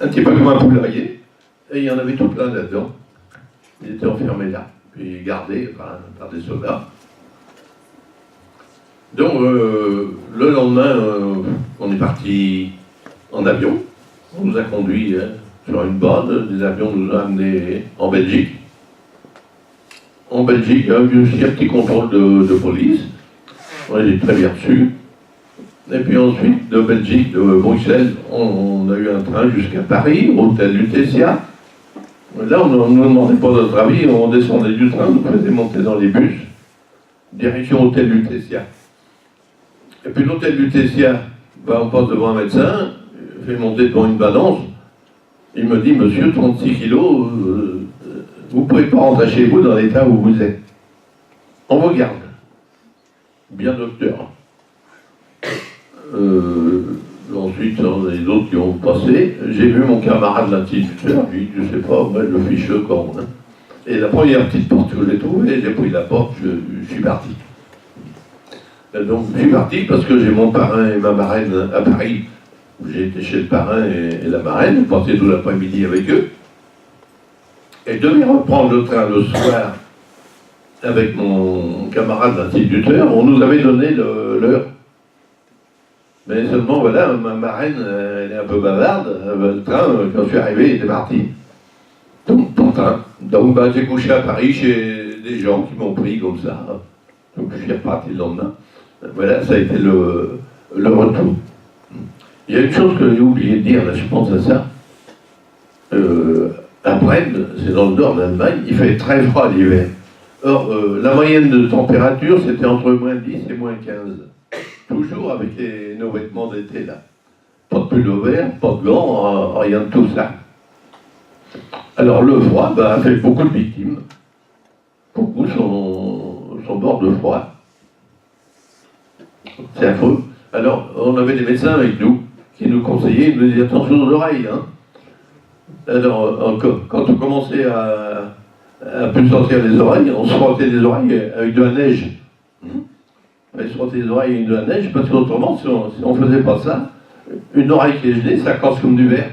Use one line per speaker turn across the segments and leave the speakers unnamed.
un petit peu comme un poulailler, et il y en avait tout plein là-dedans. Ils étaient enfermés là, puis gardés par des soldats. Donc, le lendemain, on est parti en avion. On nous a conduits sur une bande, des avions nous ont amenés en Belgique. En Belgique, il y a eu aussi un petit contrôle de police. On a été très bien reçus. Et puis ensuite, de Belgique, de Bruxelles, on a eu un train jusqu'à Paris, hôtel Lutetia. Là, on ne nous demandait pas notre avis, on descendait du train, on nous faisait monter dans les bus, direction hôtel Lutetia. Et puis l'hôtel Lutetia, on passe devant un médecin, fait monter devant une balance, il me dit, monsieur, 36 kilos, vous ne pouvez pas rentrer chez vous dans l'état où vous êtes. On vous garde. Bien docteur. Ensuite, les d'autres qui ont passé. J'ai vu mon camarade l'instituteur, lui, je sais pas, moi, le ficheux quand même. Et la première petite porte que j'ai trouvée, j'ai pris la porte, je suis parti. Et donc, je suis parti parce que j'ai mon parrain et ma marraine à Paris. J'ai été chez le parrain et la marraine, passé tout l'après-midi avec eux. Et je devais reprendre le train le soir avec mon camarade l'instituteur. On nous avait donné l'heure. Mais seulement, voilà, ma marraine, elle est un peu bavarde. Le train, quand je suis arrivé, il était parti. Donc, ton train. Donc, j'ai couché à Paris chez des gens qui m'ont pris comme ça. Donc, je suis reparti le lendemain. Voilà, ça a été le retour. Il y a une chose que j'ai oublié de dire, là, je pense à ça. À Brême, c'est dans le nord d'Allemagne, il fait très froid l'hiver. Or, la moyenne de température, c'était entre moins 10 et moins 15. Toujours avec nos vêtements d'été, là. Pas de pull vert, pas de gants, rien de tout ça. Alors, le froid a fait beaucoup de victimes. Beaucoup sont morts de froid. C'est affreux. Alors, on avait des médecins avec nous qui nous conseillaient, ils nous disaient attention aux oreilles. Hein. Alors, quand on commençait à plus sortir les oreilles, on se frottait les oreilles avec de la neige. On se frottait les oreilles avec de la neige parce qu'autrement, si on ne faisait pas ça, une oreille qui est gelée, ça casse comme du verre.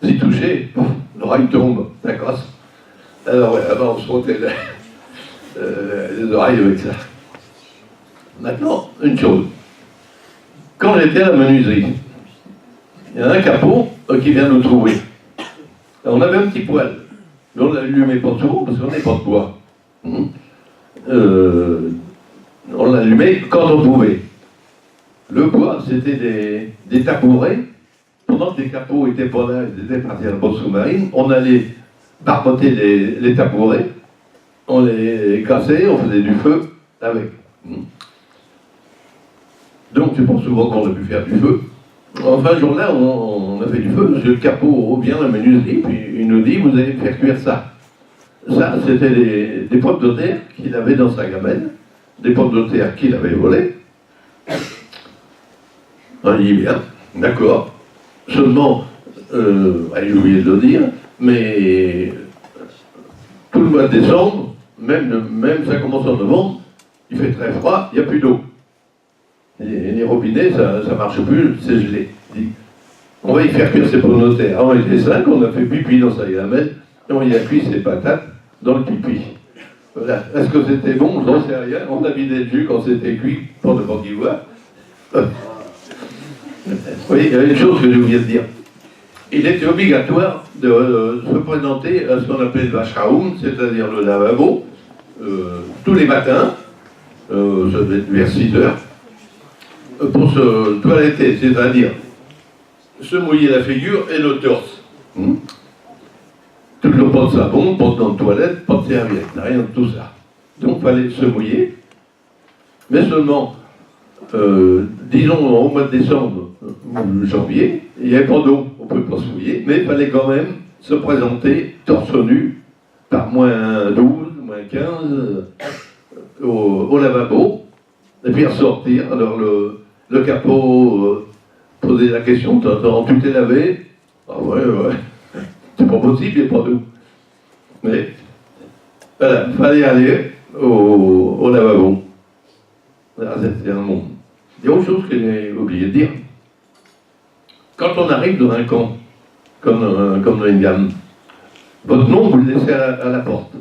Si touché, l'oreille tombe, ça casse. Alors, on se frottait les oreilles avec ça. Maintenant, une chose. Quand j'étais à la menuiserie, il y a un capot qui vient nous trouver. On avait un petit poêle, mais on ne l'allumait pas souvent parce qu'on n'est pas de bois. On l'allumait quand on pouvait. Le bois, c'était des tabourets. Pendant que les capots n'étaient pas là, ils étaient partis à la bosse sous-marine, on allait barboter les tabourets, on les cassait, on faisait du feu avec. Donc c'est pas souvent qu'on a pu faire du feu. Enfin, ce jour-là, on a fait du feu, parce que le capot vient à la menuiserie, puis il nous dit, vous allez faire cuire ça. Ça, c'était des pommes de terre qu'il avait dans sa gamelle, des pommes de terre qu'il avait volées. On dit bien, d'accord. Seulement, j'ai oublié de le dire, mais tout le mois de décembre, même ça commence en novembre, il fait très froid, il n'y a plus d'eau. Les robinets, ça ne marche plus, c'est gelé. On va y faire cuire ses pommes de terre. On était 5, on a fait pipi dans sa gamelle, et on y a cuit ses patates dans le pipi. Voilà. Est-ce que c'était bon? J'en sais rien. On a vidé le jus quand c'était cuit, pour ne pas qu'il voit. Oui, il y avait une chose que j'ai oublié de dire. Il était obligatoire de se présenter à ce qu'on appelle le Waschraum, c'est-à-dire le lavabo, tous les matins, ça devait être vers 6 heures, pour se toiletter, c'est-à-dire se mouiller la figure et le torse. Toujours pas de savon, pas de toilette, pas de serviette, rien de tout ça. Donc il fallait se mouiller, mais seulement, disons au mois de décembre ou janvier, il n'y avait pas d'eau, on ne pouvait pas se mouiller, mais il fallait quand même se présenter torse nu, par moins 12, moins 15, au lavabo, et puis ressortir. Alors le capot posait la question, tu t'es lavé? Ah ouais, c'est pas possible, il n'y a pas d'eau. Mais voilà, il fallait aller au lavabo. Là, c'était un monde. Il y a autre chose que j'ai oublié de dire. Quand on arrive dans un camp, comme dans une gamme. Votre nom, vous le laissez à la porte.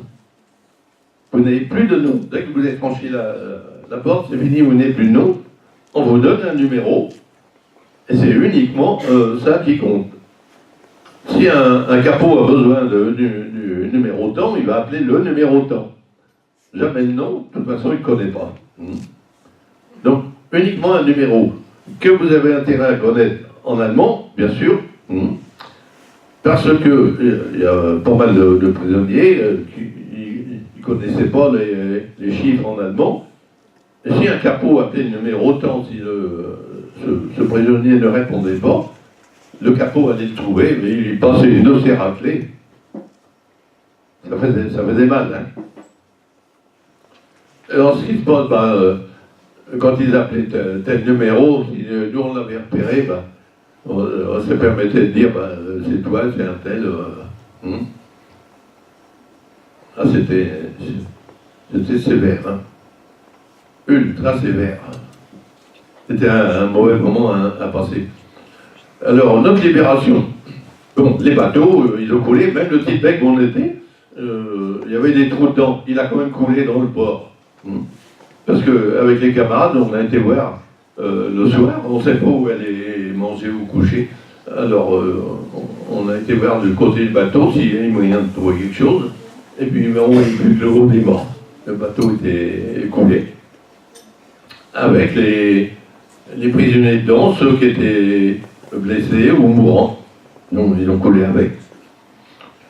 Vous n'avez plus de nom. Dès que vous avez franchi la porte, c'est fini, vous n'avez plus de nom. On vous donne un numéro, et c'est uniquement ça qui compte. Si un capot a besoin du numéro temps, il va appeler le numéro temps. Jamais le nom, de toute façon, il ne connaît pas. Donc, uniquement un numéro que vous avez intérêt à connaître en allemand, bien sûr, parce que il y a pas mal de prisonniers qui ne connaissaient pas les chiffres en allemand. Et si un capot appelait le numéro temps, si ce prisonnier ne répondait pas, le capot allait le trouver, mais il lui passait une dossière à clé. Ça faisait mal, hein. Alors, ce qui se passe, quand ils appelaient tel numéro, si nous on l'avait repéré, on se permettait de dire, c'est toi, c'est un tel. Ah, c'était sévère, hein. Ultra sévère. C'était un mauvais moment à passer. Alors, notre libération. Bon, les bateaux, ils ont coulé, même le Tibet où on était, il y avait des trous dedans. Il a quand même coulé dans le port. Parce qu'avec les camarades, on a été voir le soir, on ne sait pas où aller manger ou coucher. Alors, on a été voir du côté du bateau s'il y avait moyen de trouver quelque chose. Et puis, on voyait plus que le gros des morts. Le bateau était coulé. Avec les prisonniers dedans, ceux qui étaient blessés ou mourants. Donc, ils ont coulé avec.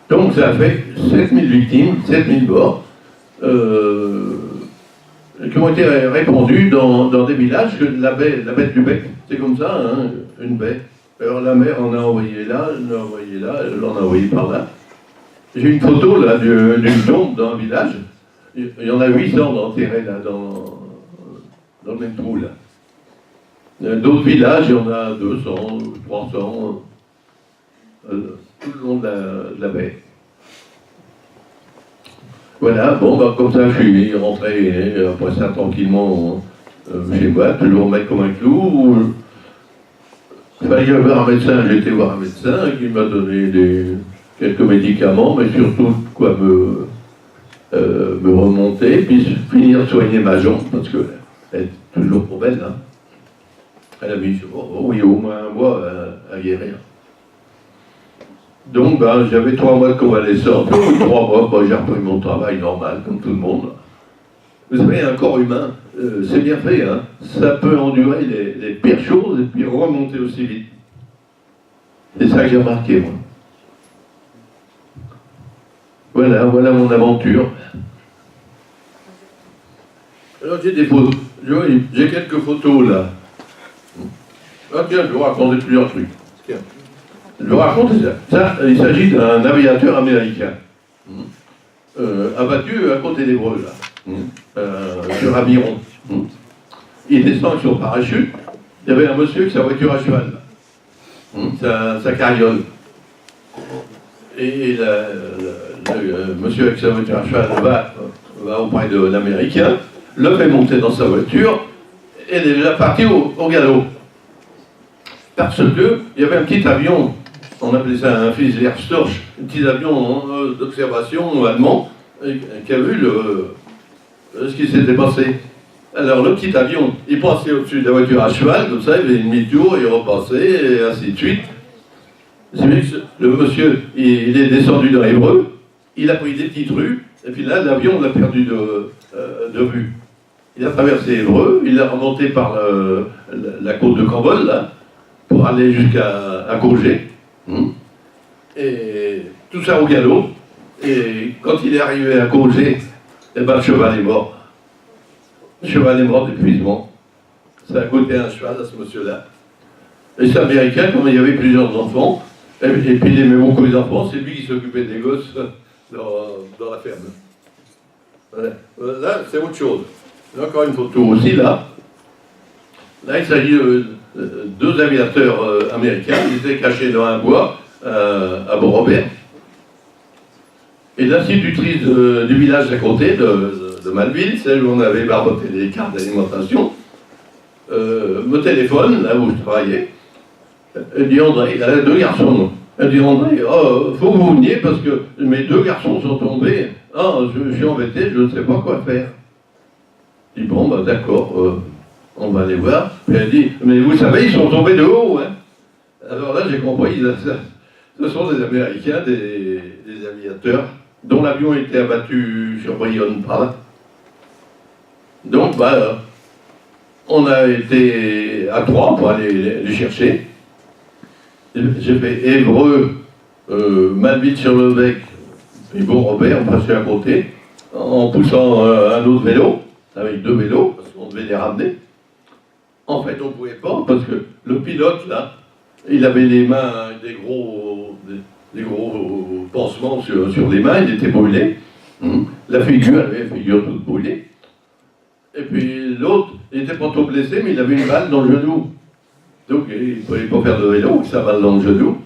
Donc, ça a fait 7000 victimes, 7000 morts. Qui ont été répandus dans des villages que la baie du Bec, c'est comme ça, hein, une baie. Alors la mer en a envoyé là, elle en a envoyé là, elle en a envoyé par là. J'ai une photo là d'une tombe dans un village. Il y en a 800 enterrés là dans le même trou là. D'autres villages, il y en a 200, 300, tout le long de la baie. Voilà, bon, comme ça, je suis rentré, après ça, tranquillement, chez moi, toujours mec comme un clou. Il fallait voir un médecin, j'ai été voir un médecin qui m'a donné quelques médicaments, mais surtout de quoi me remonter, puis finir de soigner ma jambe, parce qu'elle est toujours trop belle, hein. Elle a mis, oui, au moins un mois à guérir. Donc, j'avais 3 mois de convalescence. Au bout de 3 mois, j'ai repris mon travail normal, comme tout le monde. Vous savez, un corps humain, c'est bien fait, hein. Ça peut endurer les pires choses et puis remonter aussi vite. C'est ça que j'ai remarqué, moi. Voilà mon aventure. Alors, j'ai des photos. J'ai quelques photos, là. Ah, tiens, je vais vous raconter plusieurs trucs. Tiens. Je vous raconte ça. Il s'agit d'un aviateur américain abattu à côté d'Évreux, là, sur Aviron. Il descend avec son parachute. Il y avait un monsieur avec sa voiture à cheval, là. Sa carriole. Et le monsieur avec sa voiture à cheval va auprès de l'Américain, le fait monter dans sa voiture et il est déjà parti au galop. Parce qu'il y avait un petit avion. On appelait ça un Fischler-Storch, un petit avion d'observation allemand qui a vu ce qui s'était passé. Alors le petit avion, il passait au-dessus de la voiture à cheval, comme ça, il faisait une demi-tour, il repassait, et ainsi de suite. C'est bien que le monsieur, il est descendu dans Évreux, il a pris des petites rues, et puis là, l'avion l'a perdu de vue. Il a traversé Évreux, il est remonté par la côte de Cambol, là, pour aller jusqu'à Courget. Et tout ça au galop. Et quand il est arrivé à Courget, le cheval est mort. Le cheval est mort d'épuisement. Ça a coûté un cheval à ce monsieur-là. Et c'est américain, comme il y avait plusieurs enfants, et puis il aimait beaucoup les enfants, c'est lui qui s'occupait des gosses dans la ferme. Voilà. Là, c'est autre chose. Encore une photo aussi, là. Là, il s'agit de 2 aviateurs américains qui étaient cachés dans un bois à Bourg-Robert. Et l'institutrice du village à côté, de Malville, celle où on avait barboté les cartes d'alimentation, me téléphone, là où je travaillais. Elle dit André, il a 2 garçons Elle dit André, faut que vous veniez parce que mes 2 garçons sont tombés. Ah, je suis embêté, je ne sais pas quoi faire. Je dis bon, d'accord, on va aller voir. Puis elle dit, mais vous savez, ils sont tombés de haut. Hein. Alors là, j'ai compris, ce sont des Américains, des aviateurs, dont l'avion était abattu sur Bayonne par là. Donc, on a été à 3 pour aller les chercher. J'ai fait Évreux, Malville-sur-le-Bec, puis Bon-Robert, on passait à côté, en poussant un autre vélo, avec 2 vélos, parce qu'on devait les ramener. En fait, on ne pouvait pas, parce que le pilote, là, il avait les mains, des gros pansements sur les mains, il était brûlé. La figure, elle avait la figure toute brûlée. Et puis l'autre, il n'était pas trop blessé, mais il avait une balle dans le genou. Donc il ne pouvait pas faire de vélo avec sa balle dans le genou.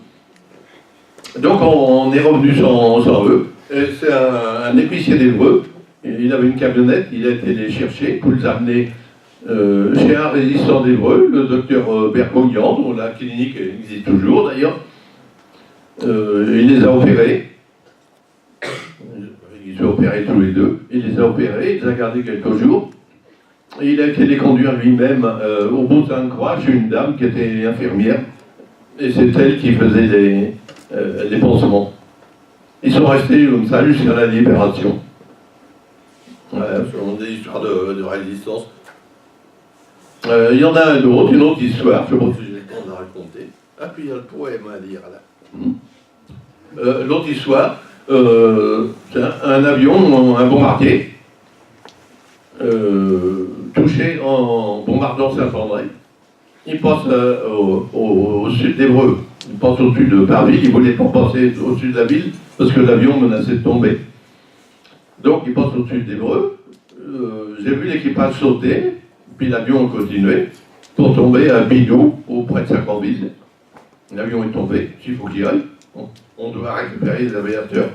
Donc on est revenu sans eux. C'est un épicier d'Évreux. Il avait une camionnette, il a été les chercher pour les amener chez un résistant d'Évreux, le docteur Bergognan, dont la clinique existe toujours d'ailleurs. Il les a opérés. Ils se sont opérés tous les 2. Il les a opérés, il les a gardés quelques jours. Et il a été les conduire lui-même au bout d'une croix chez une dame qui était infirmière. Et c'est elle qui faisait les pansements. Ils sont restés comme ça jusqu'à la libération. Voilà, ce sont des histoires de résistance. Il y en a une autre histoire, je ne sais pas si j'ai le temps de la raconter. Ah, puis il y a le poème à lire là. L'autre histoire, c'est un avion, un bombardier, touché en bombardant Saint-André. Il passe au sud d'Évreux, il passe au-dessus de Parville, il ne voulait pas passer au-dessus de la ville parce que l'avion menaçait de tomber. Donc il passe au-dessus d'Évreux, j'ai vu l'équipage sauter, puis l'avion a continué pour tomber à Bignou, auprès de Saint-Canville. L'avion est tombé, il faut qu'il aille, on doit récupérer les aviateurs.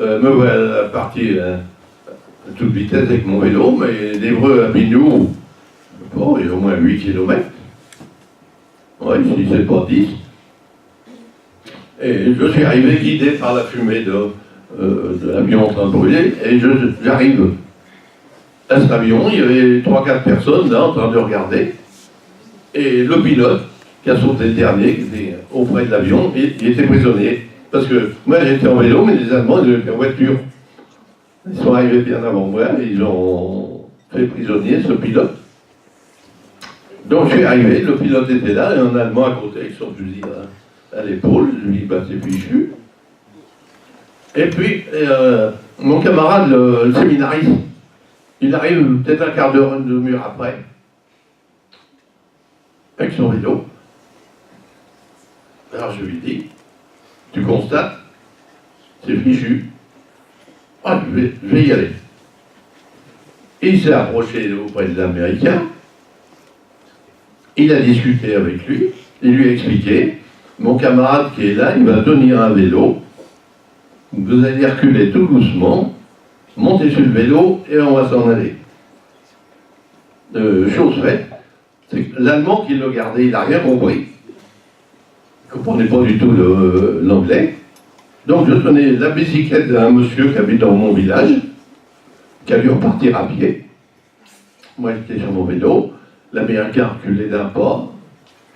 Me voilà parti à toute vitesse avec mon vélo, mais d'Évreux à Bignou, bon, il y a au moins 8 km. Oui, si c'est pas 10. Et je suis arrivé guidé par la fumée de l'avion en train de brûler, et j'arrive à cet avion, il y avait 3-4 personnes là en train de regarder, et le pilote, qui a sauté le dernier, qui était auprès de l'avion, il était prisonnier. Parce que moi j'étais en vélo, mais les Allemands ils étaient en voiture. Ils sont arrivés bien avant moi, et ils ont fait prisonnier ce pilote. Donc je suis arrivé, le pilote était là, et un Allemand à côté avec son fusil à l'épaule, lui s'est fichu. Et puis, mon camarade, le séminariste, il arrive peut-être un quart d'heure, une demi-heure après, avec son vélo. Alors je lui dis, tu constates, c'est fichu. Ah, je vais y aller. Il s'est approché auprès de l'Américain, il a discuté avec lui, il lui a expliqué, mon camarade qui est là, il va tenir un vélo, vous allez reculer tout doucement, monter sur le vélo et on va s'en aller. Chose faite, c'est que l'Allemand qui l'a gardé, il n'a rien compris. Il ne comprenait pas du tout l'anglais. Donc je tenais la bicyclette d'un monsieur qui habite dans mon village, qui a dû repartir à pied. Moi j'étais sur mon vélo, l'Américain a reculé d'un pas,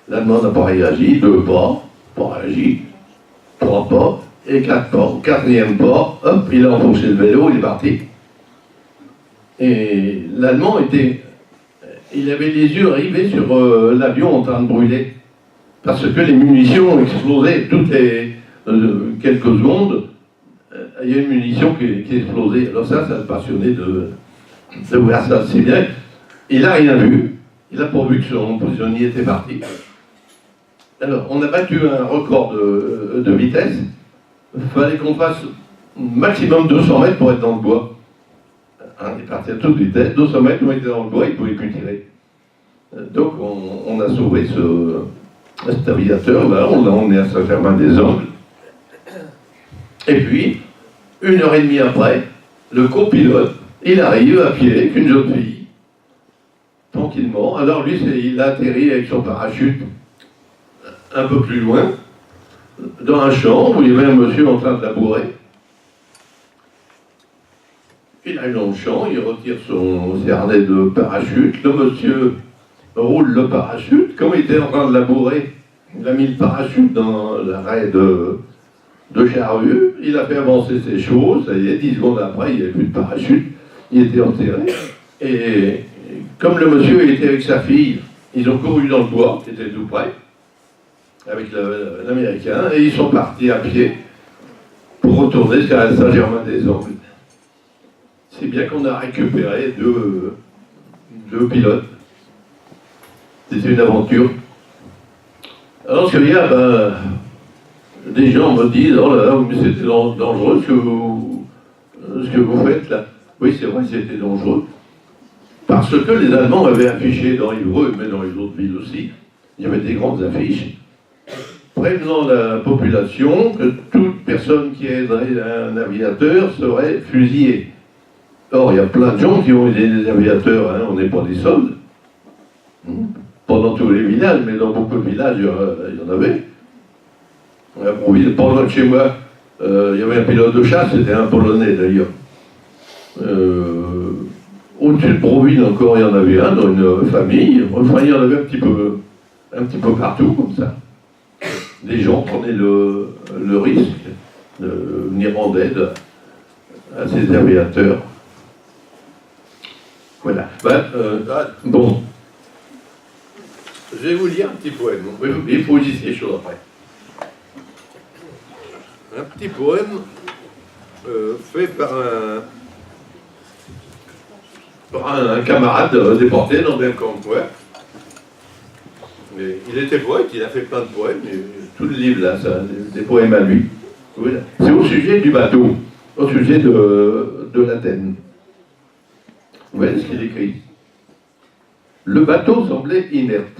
l'Allemand n'a pas réagi, 2 pas, pas réagi, 3 pas, et 4 pas. Au 4e pas, hop, il a enfoncé le vélo, il est parti. Et l'Allemand il avait les yeux rivés sur l'avion en train de brûler. Parce que les munitions explosaient toutes les quelques secondes. Il y a une munition qui explosait. Alors ça le passionnait de voir ça. C'est bien. Il n'a rien vu. Il n'a pas vu que son prisonnier était parti. Alors, on a battu un record de vitesse. Il fallait qu'on fasse maximum 200 mètres pour être dans le bois. On est parti à toute vitesse. 200 mètres, on était dans le bois, il ne pouvait plus tirer. Donc, on a sauvé cet aviateur, là, on l'a emmené à Saint-Germain-des-Angles. Et puis, 1h30 après, le copilote, il arrive à pied avec une jeune fille, tranquillement. Alors lui, il a atterri avec son parachute un peu plus loin, dans un champ où il y avait un monsieur en train de labourer. Il arrive dans le champ, il retire ses harnais de parachute, le monsieur roule le parachute, comme il était en train de labourer, il a mis le parachute dans l'arrêt de charrue, il a fait avancer ses choses, ça y est, 10 secondes après, il n'y avait plus de parachute, il était enterré, et comme le monsieur était avec sa fille, ils ont couru dans le bois, qui était tout près, avec l'Américain, et ils sont partis à pied pour retourner jusqu'à Saint-Germain-des-Anglès. C'est bien qu'on a récupéré deux pilotes. C'était une aventure. Alors, ce qu'il y a, des gens me disent, oh là là, mais c'était dangereux ce que vous faites là. Oui, c'est vrai, c'était dangereux. Parce que les Allemands avaient affiché dans Évreux, mais dans les autres villes aussi, il y avait des grandes affiches prévenant la population que toute personne qui aiderait un aviateur serait fusillée. Or, il y a plein de gens qui ont aidé des aviateurs, hein, on n'est pas des soldes. Pas dans tous les villages, mais dans beaucoup de villages, il y en avait. Pas loin de chez moi, il y avait un pilote de chasse, c'était un Polonais d'ailleurs. Au-dessus de Brouville encore, il y en avait un dans une famille. Enfin, il y en avait un petit peu partout, comme ça. Les gens prenaient le risque de venir en aide à ces aviateurs. Voilà. Bon. Je vais vous lire un petit poème. Il faut dire quelque chose après. Un petit poème fait par un camarade déporté dans le camp. Ouais. Il était poète, il a fait plein de poèmes, et tout le livre là, ça, des poèmes à lui. Voilà. C'est au sujet du bateau, au sujet de l'Athènes. Vous voyez ce qu'il écrit. Le bateau semblait inerte.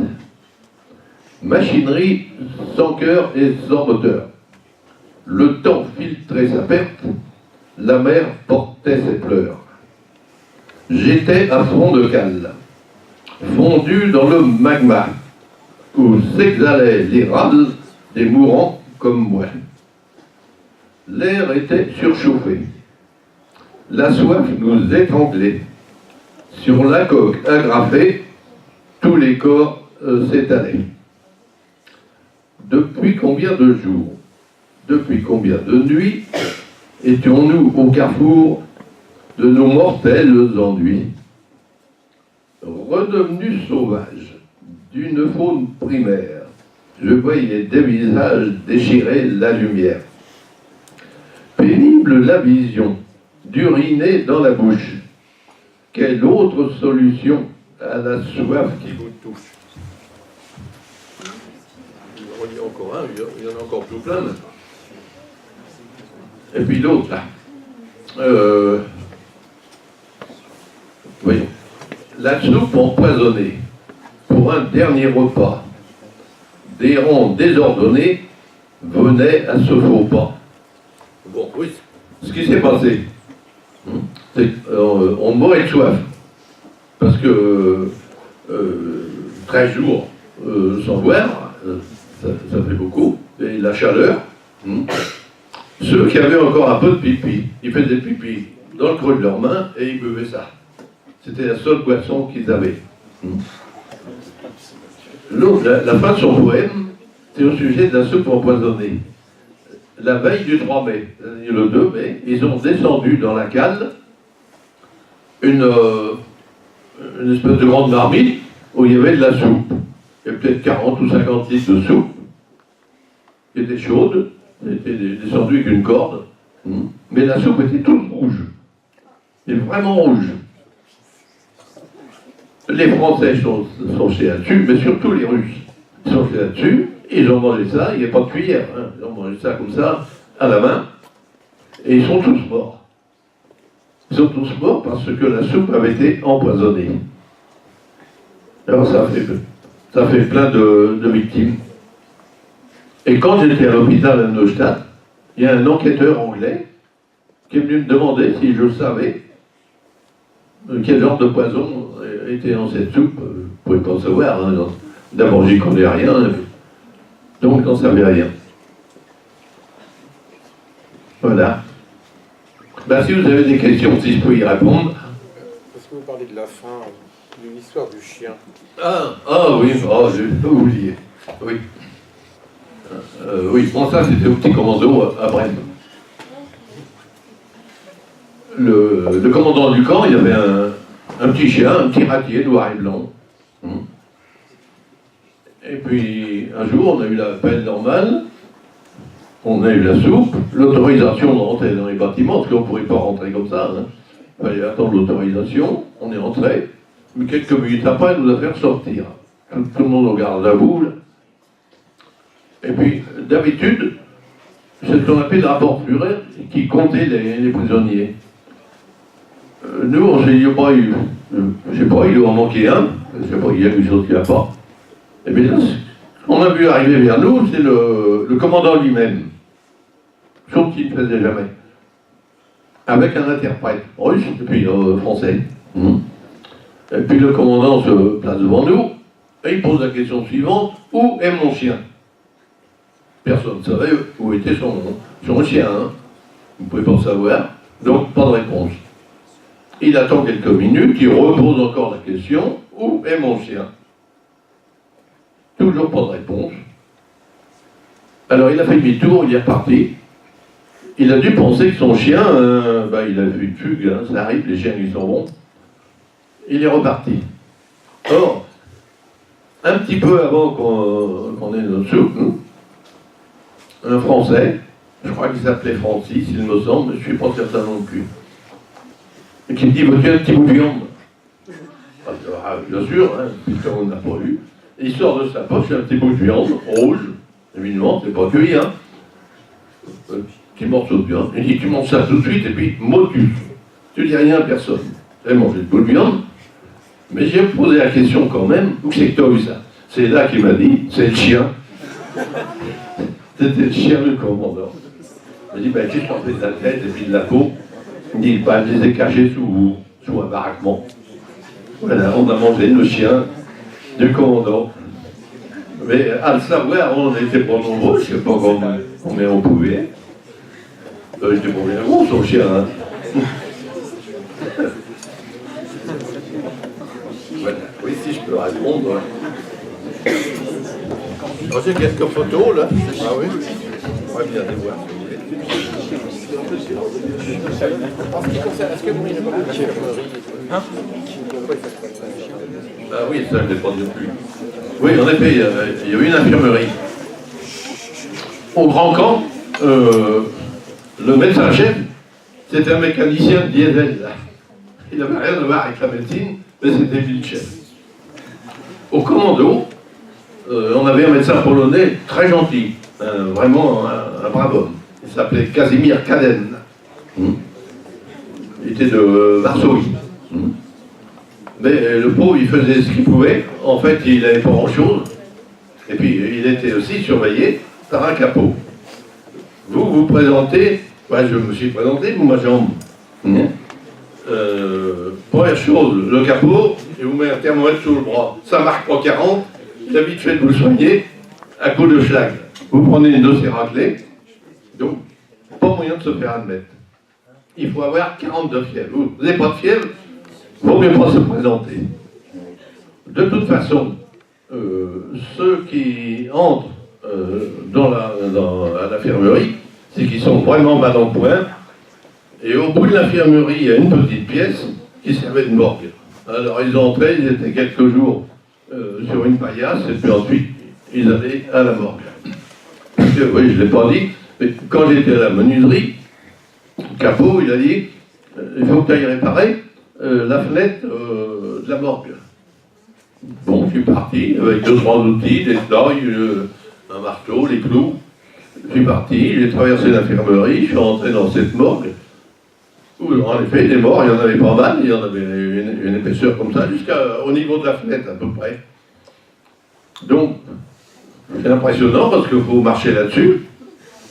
Machinerie sans cœur et sans moteur. Le temps filtrait sa perte, la mer portait ses pleurs. J'étais à fond de cale, fondu dans le magma, où s'exhalaient les râles des mourants comme moi. L'air était surchauffé. La soif nous étranglait. Sur la coque agrafée, tous les corps s'étalaient. Depuis combien de jours, depuis combien de nuits étions-nous au carrefour de nos mortels ennuis? Redevenu sauvage d'une faune primaire, je voyais des visages déchirer la lumière. Pénible la vision d'uriner dans la bouche. Quelle autre solution à la soif qui vous touche? Il y en a encore un, il y en a encore tout plein. Et puis l'autre, là. Oui. La soupe empoisonnée pour un dernier repas. Des rangs désordonnés venaient à ce faux pas. Bon, oui, ce qui s'est passé, c'est qu'on mourait de soif. Parce que 13 jours sans boire, ça fait beaucoup. Et la chaleur, ceux qui avaient encore un peu de pipi, ils faisaient pipi dans le creux de leurs mains et ils buvaient ça. C'était la seule boisson qu'ils avaient. L'autre, la fin de son poème, c'est au sujet de la soupe empoisonnée. La veille du 3 mai, le 2 mai, ils ont descendu dans la cale une espèce de grande marmite où il y avait de la soupe. Il y avait peut-être 40 ou 50 litres de soupe qui était chaude, elle était descendue avec une corde, mais la soupe était toute rouge. Elle est vraiment rouge. Les Français sont chez là-dessus, mais surtout les Russes sont chez là-dessus. Ils ont mangé ça, il n'y a pas de cuillère. Ils ont mangé ça comme ça, à la main, et ils sont tous morts. Ils sont tous morts parce que la soupe avait été empoisonnée. Alors ça fait plein de victimes. Et quand j'étais à l'hôpital à Neustadt, il y a un enquêteur anglais qui est venu me demander si je savais quel genre de poison était dans cette soupe. Vous ne pouvez pas savoir. D'abord, j'y connais rien. Donc, j'en savais rien. Voilà. Ben, si vous avez des questions, si je peux y répondre.
Est-ce que vous parlez de la fin de l'histoire du chien?
Oui, j'ai oublié. Oui. Oui, bon, ça c'était au petit commando à Brest. Le commandant du camp, il y avait un petit chien, un petit ratier noir et blanc. Et puis un jour, on a eu l'appel normal, on a eu la soupe, l'autorisation de rentrer dans les bâtiments, parce qu'on ne pourrait pas rentrer comme ça. Il fallait attendre l'autorisation, on est entré, mais quelques minutes après, elle nous a fait sortir. Tout le monde regarde la boule. Et puis, d'habitude, c'est ce qu'on appelle le rapport Führer qui comptait les prisonniers. Nous, on s'est dit, je sais pas, il doit en manquer un, je sais pas, il y a quelque chose qu'il n'y a pas. Et bien là, ce qu'on a vu arriver vers nous, c'est le commandant lui-même, chose qu'il ne faisait jamais, avec un interprète russe et puis français. Et puis le commandant se place devant nous et il pose la question suivante: où est mon chien? Personne ne savait où était son chien. Vous ne pouvez pas le savoir, donc pas de réponse. Il attend quelques minutes, il repose encore la question: où est mon chien? Toujours pas de réponse. Alors il a fait demi-tour, il est reparti. Il a dû penser que son chien, il a vu une fugue, ça arrive, les chiens ils sont bons. Il est reparti. Or, un petit peu avant qu'on ait notre soupe, un Français, je crois qu'il s'appelait Francis, il me semble, mais je ne suis pas certain non plus, et qui me dit: veux-tu un petit bout de viande? Bien sûr, puisqu'on n'a pas eu. Il sort de sa poche un petit bout de viande, rouge, évidemment, c'est pas cuit, un petit morceau de viande. Il dit: tu manges ça tout de suite, et puis motus. Tu dis rien à personne. J'ai mangé le bout de viande, mais j'ai posé la question quand même: où c'est que tu as eu ça? C'est là qu'il m'a dit: c'est le chien. C'était le chien du commandant. Il m'a dit: j'ai sorti de la tête et puis de la peau. Il me dit: je les ai cachés sous un baraquement. Voilà, on a mangé le chien du commandant. Mais à le savoir, on n'était pas nombreux, je ne sais pas combien on pouvait. J'étais pas bien gros, son chien. Voilà. Oui, si je peux répondre. J'ai quelques photos là. Ah oui. On va bien les voir. Est-ce que vous voyez oui, ça je ne l'ai pas dit plus. Oui, en effet, il y a eu une infirmerie. Au grand camp, le médecin-chef, c'était un mécanicien de diesel. Là. Il n'avait rien à voir avec la médecine, mais c'était lui le chef. Au commando, on avait un médecin polonais très gentil, vraiment un brave homme. Il s'appelait Casimir Kaden. Il était de Varsovie. Mais le pauvre, il faisait ce qu'il pouvait. En fait, il n'avait pas grand-chose. Et puis, il était aussi surveillé par un capot. Vous vous présentez, je me suis présenté, vous, ma jambe. Première chose, le capot, il vous met un thermomètre sous le bras. Ça marque pas 40, il a vite fait de vous soigner à coup de schlag. Vous prenez une dossier raclée, donc pas moyen de se faire admettre. Il faut avoir 42 fièvres. Vous n'avez pas de fièvre, il ne vaut mieux pas se présenter. De toute façon, ceux qui entrent à l'infirmerie, c'est qu'ils sont vraiment mal en point. Et au bout de l'infirmerie, il y a une petite pièce qui servait de morgue. Alors ils entraient, ils étaient quelques jours sur une paillasse, et puis ensuite, ils allaient à la morgue. Oui, je ne l'ai pas dit, mais quand j'étais à la menuiserie, Capot, il a dit: il faut que tu ailles réparer la fenêtre de la morgue. Bon, je suis parti avec 2-3 outils, des tailles, un marteau, les clous. Je suis parti, j'ai traversé l'infirmerie, je suis rentré dans cette morgue. Où, en effet, les morts, il y en avait pas mal, il y en avait une épaisseur comme ça, jusqu'au niveau de la fenêtre à peu près. Donc, c'est impressionnant parce qu'il faut marcher là-dessus,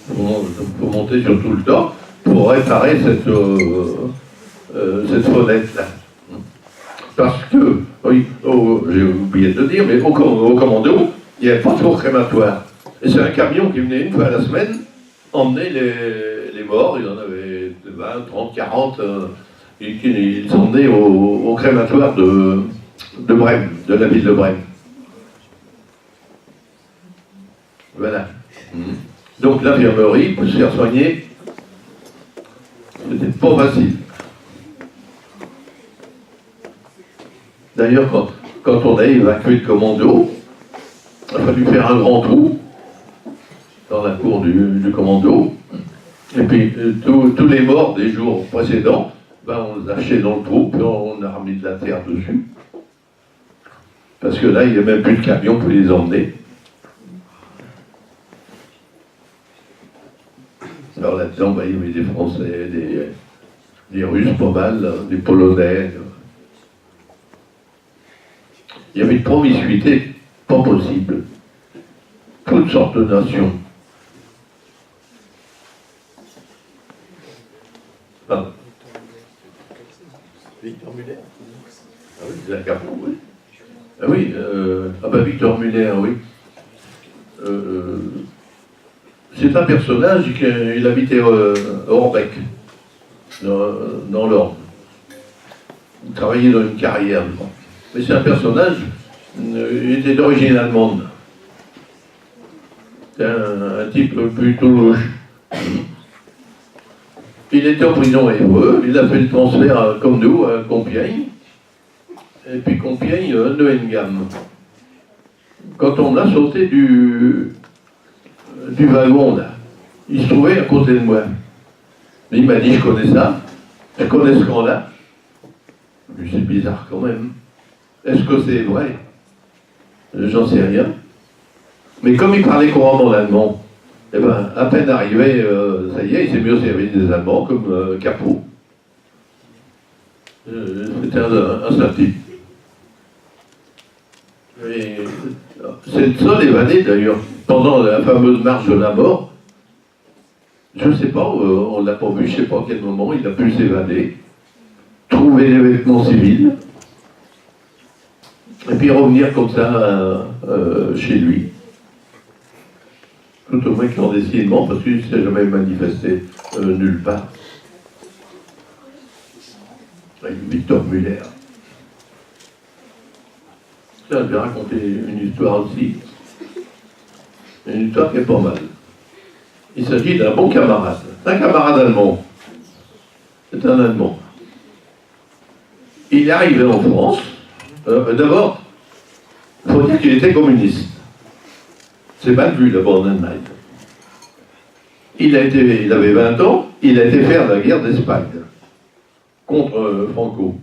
il faut monter sur tout le temps pour réparer cette fenêtre-là. Parce que, oui, j'ai oublié de le dire, mais au commando, il n'y avait pas de four crématoire. Et c'est un camion qui venait une fois à la semaine, emmenaient les morts, il y en avait 20, 30, 40, ils emmenaient au crématoire de Brême, de la ville de Brême. Voilà. Donc l'infirmerie, pour se faire soigner, c'était pas facile. D'ailleurs, quand on a évacué le commando, il a fallu faire un grand trou dans la cour du commando. Et puis tous les morts des jours précédents, on les a achetés dans le trou, puis on a remis de la terre dessus. Parce que là, il n'y a même plus de camion pour les emmener. Alors là-dedans, il y avait des Français, des Russes pas mal, des Polonais. Il y avait une promiscuité pas possible. Toutes sortes de nations. Pardon. Victor Muller. Ah oui, c'est un capot, oui. Ah oui, Victor Muller, oui. C'est un personnage qui habitait Orbec, dans l'Orne. Il travaillait dans une carrière, je crois. Mais c'est un personnage, il était d'origine allemande. C'est un type plutôt louche. Il était en prison à Évreux, il a fait le transfert comme nous à Compiègne, et puis Compiègne, Neuengamme. Quand on a sauté du wagon, là, il se trouvait à côté de moi. Il m'a dit, je connais ça, je connais ce camp-là. C'est bizarre quand même. Est-ce que c'est vrai? J'en sais rien. Mais comme il parlait couramment l'allemand, eh ben, à peine arrivé, ça y est, il s'est mieux servi des Allemands comme Capot. C'était un sale type. C'est le seul évadé d'ailleurs, pendant la fameuse marche de la mort. Je ne sais pas, on ne l'a pas vu, je ne sais pas à quel moment il a pu s'évader, trouver les vêtements civils, et puis revenir comme ça chez lui. Tout au moins clandestinement, parce qu'il ne s'est jamais manifesté nulle part. Avec Victor Muller. Je vais raconter une histoire aussi. Une histoire qui est pas mal. Il s'agit d'un bon camarade. Un camarade allemand. C'est un Allemand. Il est arrivé en France. D'abord, il faut dire qu'il était communiste. C'est mal vu d'abord en Allemagne. Il avait 20 ans, il a été faire la guerre d'Espagne contre Franco.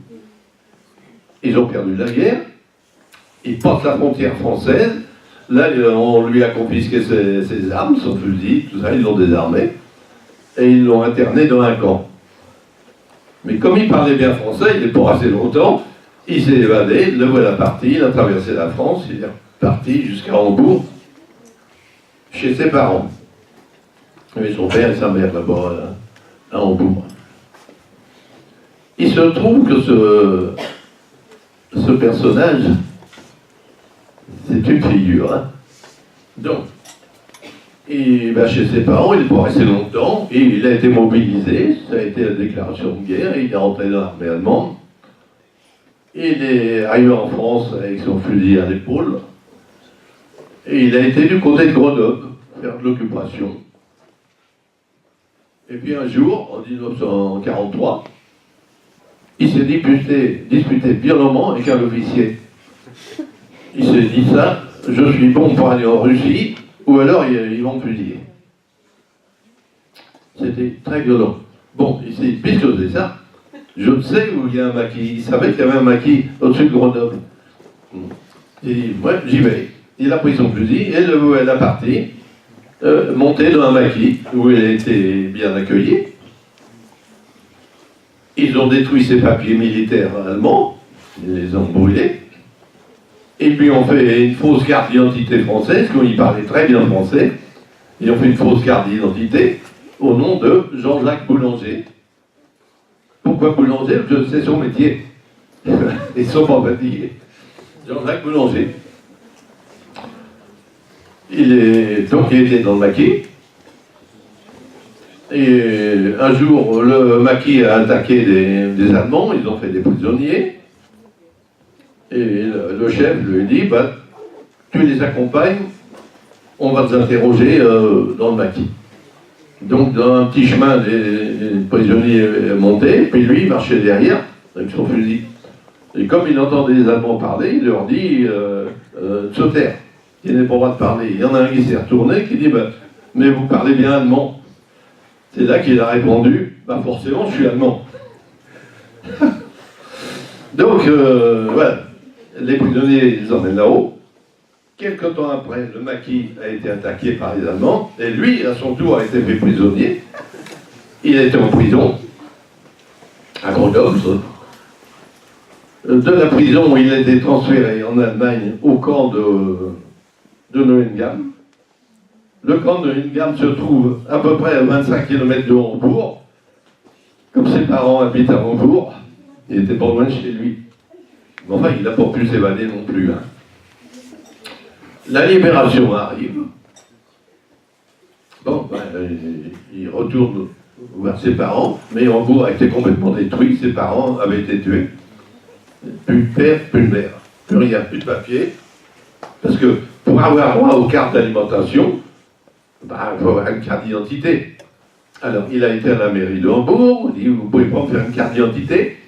Ils ont perdu la guerre, il passe la frontière française, là on lui a confisqué ses armes, son fusil, tout ça, ils l'ont désarmé, et ils l'ont interné dans un camp. Mais comme il parlait bien français, il n'est pas resté longtemps, il s'est évadé, le voilà parti, il a traversé la France, il est parti jusqu'à Hambourg, chez ses parents. Et son père et sa mère là-bas à Hambourg. Il se trouve que ce personnage, c'est une figure. Hein. Donc, chez ses parents, il n'est pas resté longtemps, et il a été mobilisé, ça a été la déclaration de guerre, et il est rentré dans l'armée allemande. Il est arrivé en France avec son fusil à l'épaule, et il a été du côté de Grenoble, faire de l'occupation. Et puis un jour, en 1943, il s'est disputé violemment avec un officier. Il s'est dit ça, je suis bon pour aller en Russie, ou alors ils vont me fusiller. C'était très violent. Bon, il s'est dit, puisque c'est ça, je sais où il y a un maquis. Il savait qu'il y avait un maquis au-dessus de Grenoble. Il dit, ouais, j'y vais. Il a pris son fusil et le voilà parti, monté dans un maquis où il a été bien accueilli. Ils ont détruit ses papiers militaires allemands, ils les ont brûlés. Et puis on fait une fausse carte d'identité française, comme il parlait très bien français. Ils ont fait une fausse carte d'identité au nom de Jean-Jacques Boulanger. Pourquoi Boulanger? Parce que c'est son métier. Ils ne sont pas fatigués. Jean-Jacques Boulanger. Il était dans le maquis. Et un jour, le maquis a attaqué des Allemands, ils ont fait des prisonniers. Et le chef lui dit, bah, tu les accompagnes, on va les interroger dans le maquis. Donc dans un petit chemin, les prisonniers montaient, puis lui il marchait derrière avec son fusil. Et comme il entendait les Allemands parler, il leur dit de se taire, il n'est pas le droit de parler. Il y en a un qui s'est retourné, qui dit bah, mais vous parlez bien allemand. C'est là qu'il a répondu bah forcément je suis allemand. Donc voilà, les prisonniers les emmènent là-haut. Quelque temps après, le maquis a été attaqué par les Allemands, et lui, à son tour, a été fait prisonnier. Il était en prison, à Grenoble. De la prison, il a été transféré en Allemagne au camp de Neuengamme. Le camp de Neuengamme se trouve à peu près à 25 km de Hambourg. Comme ses parents habitent à Hambourg, il n'était pas loin de chez lui. Mais enfin, il n'a pas pu s'évader non plus. Hein. La libération arrive. Bon, ben, il retourne vers ses parents, mais Hambourg a été complètement détruit, ses parents avaient été tués. Plus de père, plus de mère, plus rien, plus de papier. Parce que pour avoir droit aux cartes d'alimentation, ben, il faut avoir une carte d'identité. Alors, il a été à la mairie de Hambourg, il dit, vous ne pouvez pas me faire une carte d'identité.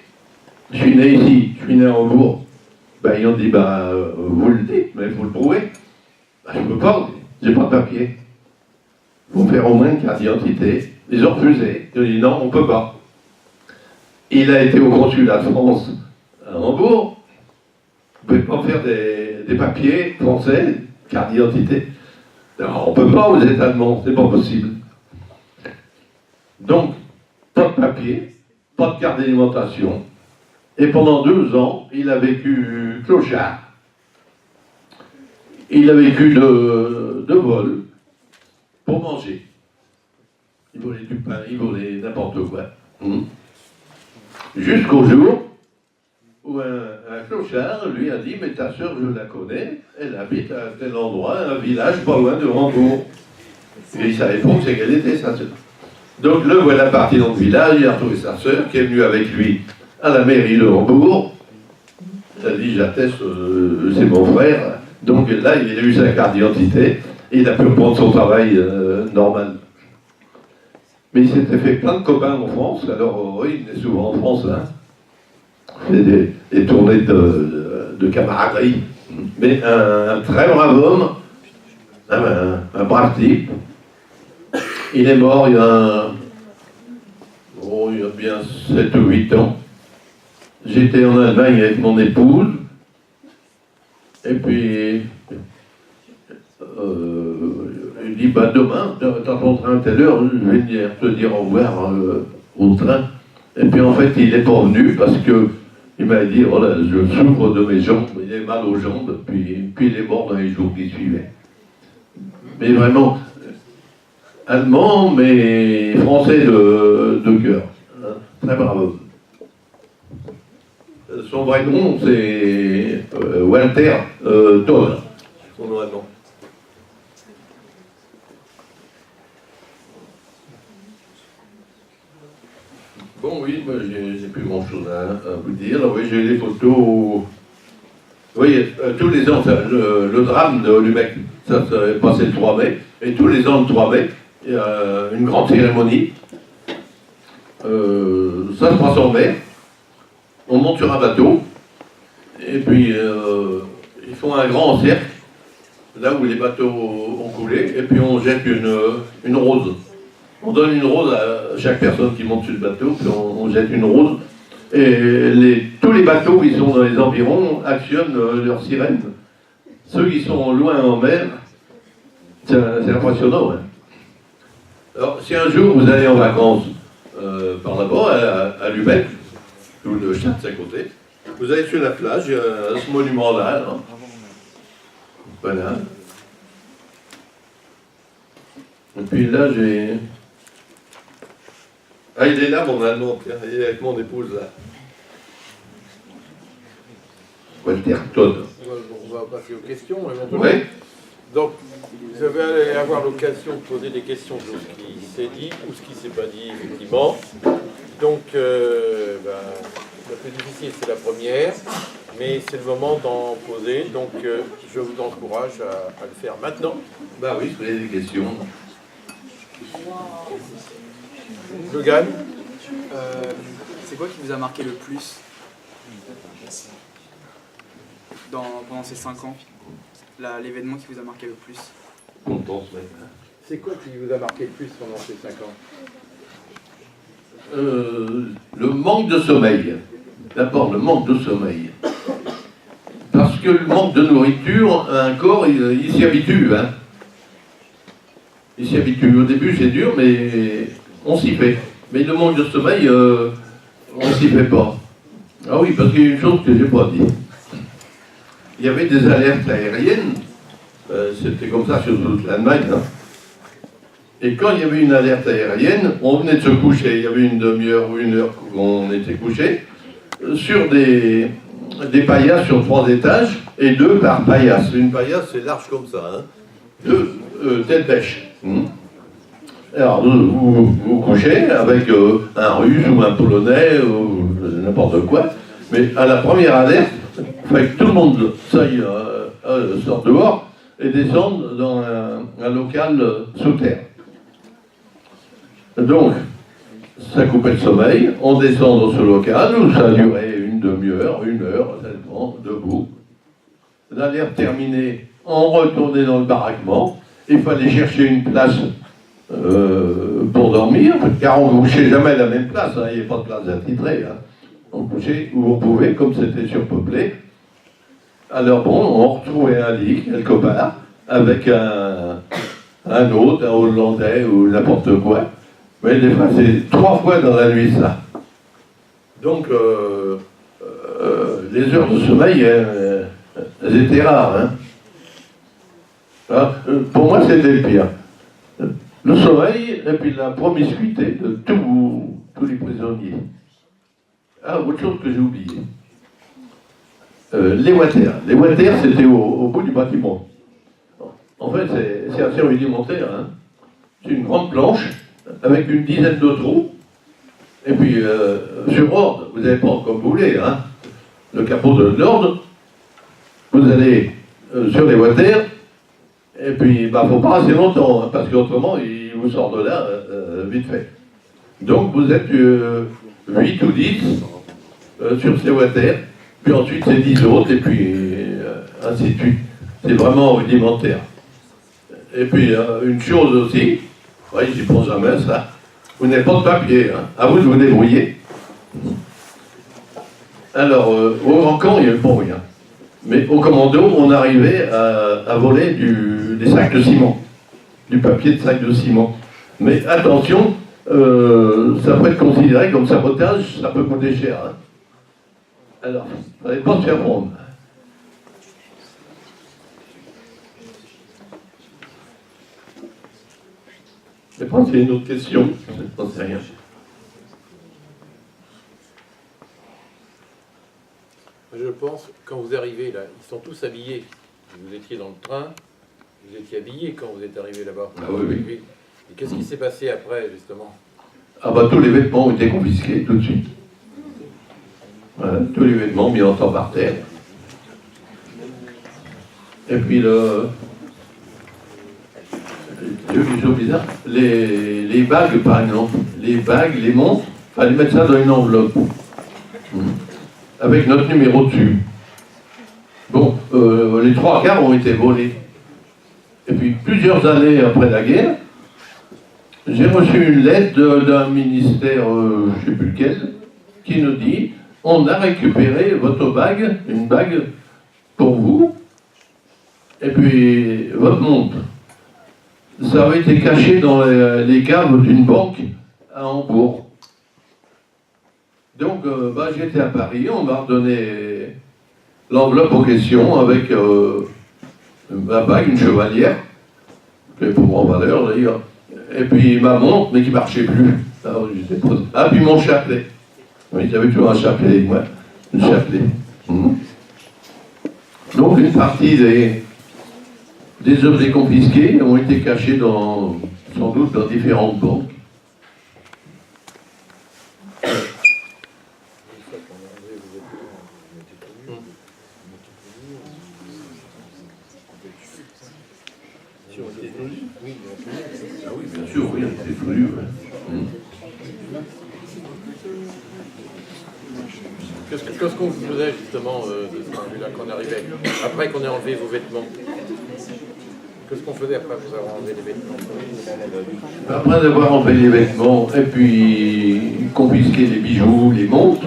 Je suis né ici, je suis né à Hambourg. Ben, ils ont dit, ben, vous le dites, mais il faut le prouver. Ben, je ne peux pas, j'ai pas de papier. Il faut faire au moins une carte d'identité. Ils ont refusé. Ils ont dit, non, on ne peut pas. Il a été au consulat de France à Hambourg. Vous ne pouvez pas faire des papiers français, carte d'identité. On ne peut pas, vous êtes allemand, c'est pas possible. Donc, pas de papier, pas de carte d'alimentation. Et pendant 2 ans, il a vécu clochard. Il a vécu de vol pour manger. Il volait du pain, il volait n'importe quoi. Jusqu'au jour où un clochard lui a dit, mais ta sœur, je la connais, elle habite à tel endroit, un village pas loin de Hambourg. Et il ne savait pas que c'est qu'elle était, sa sœur. Donc le voilà parti dans le village, il a retrouvé sa sœur, qui est venue avec lui à la mairie de Hambourg. Il a dit, j'atteste, c'est mon frère. Donc là, il a eu sa carte d'identité, et il a pu reprendre son travail normal. Mais il s'était fait plein de copains en France, alors oui, il est souvent en France, hein. Il fait des tournées de camaraderie. Mais un très brave homme, un brave type. Il est mort il y a bien 7 ou 8 ans. J'étais en Allemagne avec mon épouse, et puis il dit, bah demain, t'as ton train à telle heure, je vais venir te dire au revoir au train. Et puis en fait, il n'est pas venu parce que il m'a dit, voilà, je souffre de mes jambes, il a mal aux jambes, puis il est mort dans les jours qui suivaient. Mais vraiment, allemand, mais français de cœur. Hein, très bravo. Son vrai nom, c'est Walter Toll, son nom allemand. Bon, oui, j'ai plus grand-chose à vous dire. Oui, j'ai les photos. Oui, tous les ans, le drame de Lubeck, ça s'est passé le 3 mai. Et tous les ans, le 3 mai, il y a une grande cérémonie. Ça se passe en mai. On monte sur un bateau. Et puis, ils font un grand cercle, là où les bateaux ont coulé. Et puis, on jette une rose. On donne une rose à chaque personne qui monte sur le bateau, puis on jette une rose. Et tous les bateaux qui sont dans les environs actionnent leurs sirènes. Ceux qui sont loin en mer, c'est impressionnant. Hein. Alors, si un jour vous allez en vacances par là-bas, à Lubeck, où le chat c'est à côté, vous allez sur la plage, il y a ce monument-là. Hein. Voilà. Et puis là, j'ai... Ah, il est là, mon allemand, tiens, il est avec mon épouse, là. Walter Todd.
On va passer aux questions,
Oui.
Donc, vous allez avoir l'occasion de poser des questions sur ce qui s'est dit ou ce qui ne s'est pas dit, effectivement. Donc, la plus difficile, c'est la première, mais c'est le moment d'en poser. Donc, je vous encourage à le faire maintenant.
Bah oui, vous avez des questions.
Je gagne.
C'est quoi qui vous a marqué le plus pendant ces 5 ans? L'événement qui vous a marqué le plus?
Content ce mec.
C'est quoi qui vous a marqué le plus pendant ces 5 ans?
Le manque de sommeil. D'abord, le manque de sommeil. Parce que le manque de nourriture, un corps, il s'y habitue. Hein. Il s'y habitue. Au début, c'est dur, mais on s'y fait. Mais le manque de sommeil, on s'y fait pas. Ah oui, parce qu'il y a une chose que j'ai pas dit. Il y avait des alertes aériennes. C'était comme ça sur toute l'Allemagne. Hein. Et quand il y avait une alerte aérienne, on venait de se coucher. Il y avait une demi-heure ou une heure qu'on était couché sur des paillasses sur 3 étages et 2 par paillasse. Une paillasse, c'est large comme ça. Hein. 2 têtes bêches. Alors, vous couchez avec un Russe ou un Polonais ou n'importe quoi. Mais à la première alerte, il fallait que tout le monde sorte dehors et descende dans un local sous terre. Donc, ça coupait le sommeil, on descend dans ce local où ça a duré une demi-heure, une heure, ça dépend, debout. L'alerte terminée, on retournait dans le baraquement, il fallait chercher une place pour dormir, car on ne couchait jamais à la même place, hein, il n'y avait pas de place attitrée. Hein. On couchait où on pouvait, comme c'était surpeuplé. Alors bon, on retrouvait un lit quelque part, avec un autre, un Hollandais ou n'importe quoi. Mais des fois, c'est 3 fois dans la nuit, ça. Donc, les heures de sommeil, elles étaient rares. Hein. Alors, pour moi, c'était le pire. Le sommeil, et puis la promiscuité de tous les prisonniers. Ah, autre chose que j'ai oublié. Les water. Les water, c'était au bout du bâtiment. En fait, c'est assez rudimentaire. Hein. C'est une grande planche avec une dizaine de trous. Et puis, sur ordre, vous n'avez pas comme vous voulez, hein, le capot de l'ordre, vous allez sur les water, et puis, il ne faut pas rester longtemps, hein, parce qu'autrement, il vous sort de là vite fait. Donc, vous êtes 8 ou 10 sur ces water, puis ensuite, c'est 10 autres, et puis, ainsi de suite. C'est vraiment rudimentaire. Et puis, une chose aussi, oui, j'y pense jamais ça. Vous n'avez pas de papier, hein. À vous de vous débrouiller. Alors, au grand camp, il n'y avait pas rien. Mais au commando, on arrivait à voler des sacs de ciment. Du papier de sac de ciment. Mais attention, ça peut être considéré comme sabotage, ça peut coûter cher. Hein. Alors, il ne fallait pas se faire prendre. Je pense qu'il y a une autre question. Je ne sais rien.
Je pense, quand vous arrivez là, ils sont tous habillés. Vous étiez dans le train, vous étiez habillés quand vous êtes arrivé là-bas.
Ah oui, oui.
Et qu'est-ce qui s'est passé après, justement?
Ah bah tous les vêtements ont été confisqués tout de suite. Voilà, tous les vêtements mis en temps par terre. Et puis c'est chose bizarre. Les bagues, par exemple, les bagues, les montres, il fallait mettre ça dans une enveloppe. Avec notre numéro dessus. Bon, les 3/4 ont été volés. Et puis, plusieurs années après la guerre, j'ai reçu une lettre d'un ministère, je ne sais plus lequel, qui nous dit « On a récupéré votre bague, une bague pour vous, et puis votre montre. » Ça avait été caché dans les caves d'une banque à Hambourg. Donc, j'étais à Paris, on m'a redonné l'enveloppe en question avec ma bague, une chevalière, qui est pour en valeur d'ailleurs, et puis ma montre, mais qui ne marchait plus. Alors, ah, puis mon chapelet. Oui, j'avais toujours un chapelet avec moi, un chapelet. Donc, une partie Des objets confisqués ont été cachés sans doute dans différentes banques. Ah oui, bien sûr, oui, on était fouillus.
Qu'est-ce qu'on faisait justement de ce point de vue-là quand on arrivait? Après qu'on ait enlevé vos vêtements, qu'est-ce qu'on faisait après vous avoir enlevé les vêtements?
Après avoir enlevé les vêtements et puis confisqué les bijoux, les montres,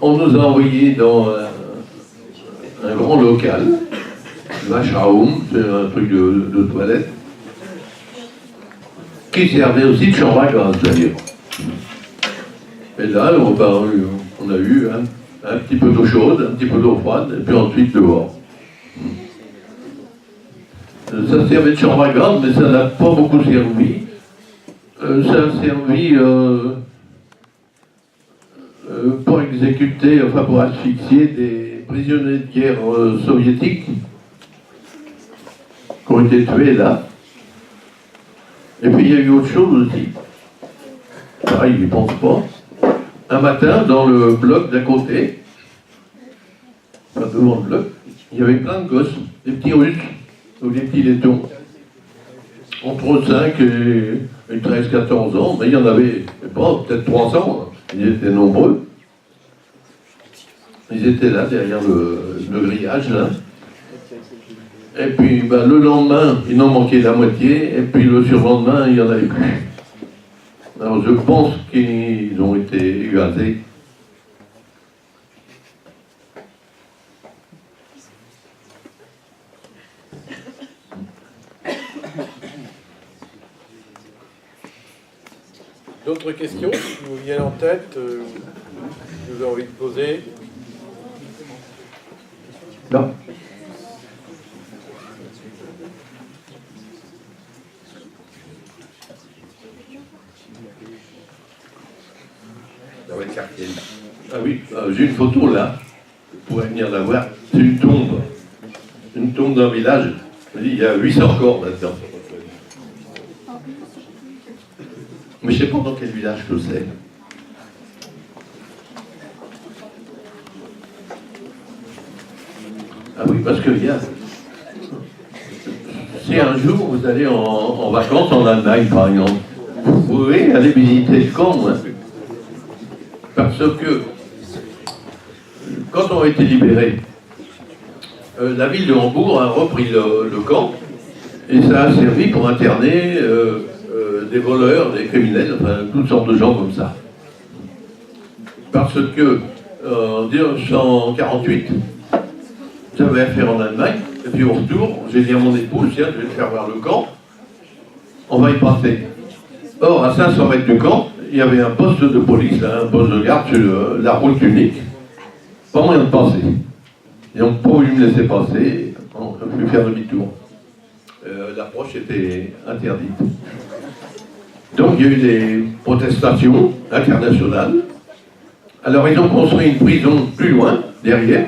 on nous a envoyés dans un grand local, Waschraum, c'est un truc de toilette, qui servait aussi de chambre à gaz d'ailleurs. Et là, on a eu un petit peu d'eau chaude, un petit peu d'eau froide, et puis ensuite dehors. Ça servait de chambre à gaz, mais ça n'a pas beaucoup servi. Ça a servi pour exécuter, enfin pour asphyxier des prisonniers de guerre soviétiques qui ont été tués là. Et puis il y a eu autre chose aussi. Pareil, ils n'y pensent pas. Un matin, dans le bloc d'à côté, enfin devant le bloc, il y avait plein de gosses, des petits Russes, ou des petits laitons, entre 5 et 13-14 ans, mais il y en avait, je sais pas, peut-être 300, ils étaient nombreux. Ils étaient là, derrière le grillage, là. Et puis, le lendemain, il en manquait la moitié, et puis le surlendemain, il n'y en avait plus. Alors je pense qu'ils ont été gazés.
D'autres questions qui vous viennent en tête, que vous avez envie de poser?
Non. Ah oui, j'ai une photo là, vous pourrez venir la voir, c'est une tombe d'un village, il y a 800 corps là-dedans. Mais je ne sais pas dans quel village que c'est. Ah oui, parce que si un jour vous allez en vacances en Allemagne par exemple, vous pouvez aller visiter le camp, hein. Parce que quand on a été libérés, la ville de Hambourg a repris le camp et ça a servi pour interner des voleurs, des criminels, enfin toutes sortes de gens comme ça. Parce que en 1948, j'avais affaire en Allemagne, et puis au retour, j'ai dit à mon épouse, tiens, je vais te faire voir le camp, on va y passer. Or, à 500 mètres du camp, il y avait un poste de police, un poste de garde sur la route unique. Pas moyen de passer. Et on n'a pas voulu me laisser passer, on a pu faire demi-tour. L'approche était interdite. Donc il y a eu des protestations internationales. Alors ils ont construit une prison plus loin, derrière,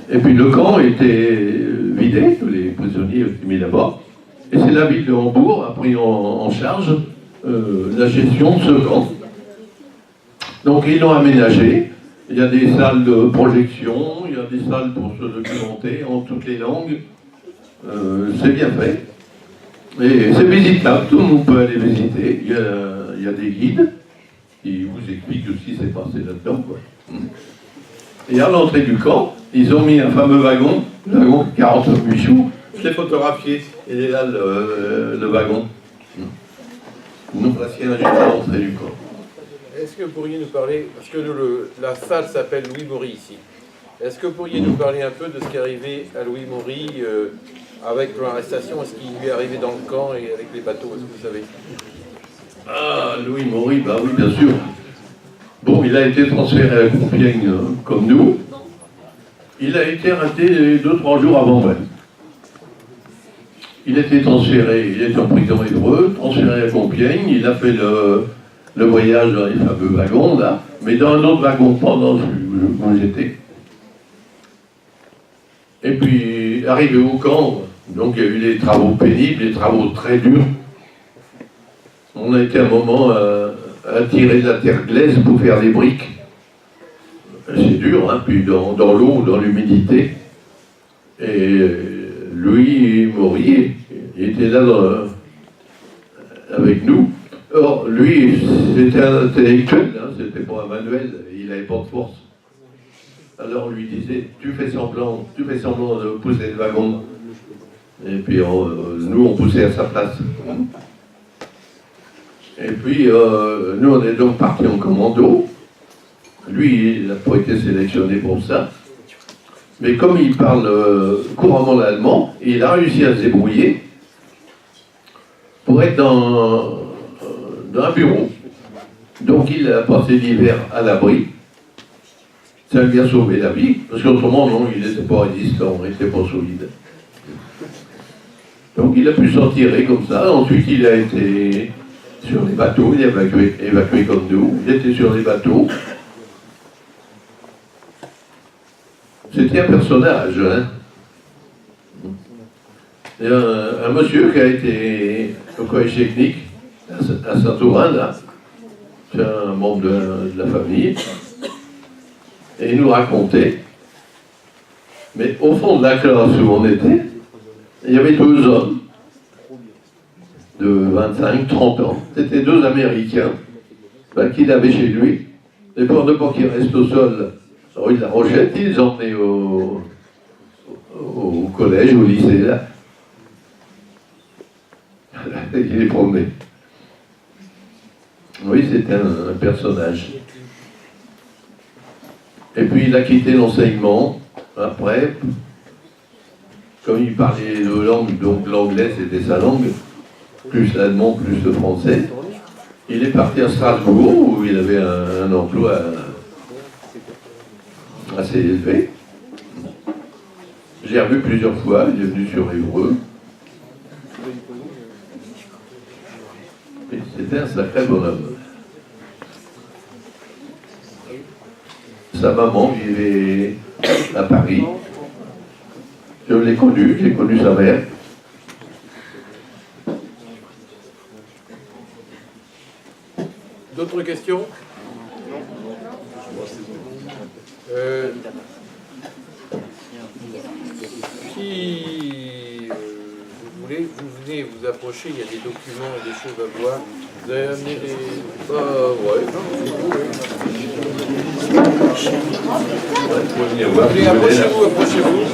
et puis le camp était vidé, tous les prisonniers étaient mis là-bas. Et c'est la ville de Hambourg a pris en charge la gestion de ce camp. Donc ils l'ont aménagé. Il y a des salles de projection, il y a des salles pour se documenter en toutes les langues. C'est bien fait. Et c'est visitable, tout le monde peut aller visiter. Il y a des guides qui vous expliquent ce qui s'est passé là-dedans, quoi. Et à l'entrée du camp, ils ont mis un fameux wagon, le wagon 48 choux. Je l'ai photographié, il est là le wagon. Nous placions juste à l'entrée du camp.
Est-ce que vous pourriez nous parler, parce que la salle s'appelle Louis Maury ici, est-ce que vous pourriez nous parler un peu de ce qui est arrivé à Louis Maury avec l'arrestation, est-ce qu'il lui est arrivé dans le camp et avec les bateaux, est-ce que vous savez?
Ah, Louis Maury, bah oui, bien sûr. Bon, il a été transféré à Compiègne comme nous. Il a été arrêté 2-3 jours avant moi. Il a été transféré, il est en prison Évreux, transféré à Compiègne, il a fait le voyage dans les fameux wagons, là, mais dans un autre wagon, pas dans celui où j'étais. Et puis, arrivé au camp, donc il y a eu des travaux pénibles, des travaux très durs. On a été un moment à tirer de la terre glaise pour faire des briques. C'est dur, hein, puis dans l'eau, dans l'humidité. Et lui, Maury, il était là avec nous. Or, lui, c'était un intellectuel, hein, c'était pas un manuel, il n'avait pas de force. Alors on lui disait, tu fais semblant de pousser le wagon. Et puis nous, on poussait à sa place. Et puis, nous, on est donc partis en commando. Lui, il n'a pas été sélectionné pour ça. Mais comme il parle couramment l'allemand, il a réussi à se débrouiller pour être dans un bureau. Donc il a passé l'hiver à l'abri. Ça lui a sauvé la vie, parce qu'autrement, non, il n'était pas résistant, il n'était pas solide. Donc il a pu s'en tirer comme ça. Ensuite, il a été sur les bateaux, il est évacué comme nous. Il était sur les bateaux. C'était un personnage, hein. Il y a un monsieur qui a été au collège technique à Saint-Ouen, là. C'est un membre de la famille. Et il nous racontait. Mais au fond de la classe où on était, il y avait deux hommes de 25, 30 ans. C'était deux Américains qu'il avait chez lui. Et pour ne pas qu'ils restent au sol, rue de la Rochette, ils les emmenaient au collège, au lycée, là. Il les promenait. Oui, c'était un personnage. Et puis il a quitté l'enseignement après. Comme il parlait deux langues, donc l'anglais c'était sa langue, plus l'allemand, plus le français. Il est parti à Strasbourg où il avait un emploi assez élevé. J'ai revu plusieurs fois, il est venu sur Évreux. Et c'était un sacré bonhomme. Sa maman vivait à Paris. Je l'ai connu, j'ai connu sa mère.
D'autres questions? Si vous voulez, vous venez vous approcher, il y a des documents et des choses à voir. Vous avez amené des... ouais, non, c'est vous, oui.
Vous pouvez venir voir.
Allez, approchez-vous.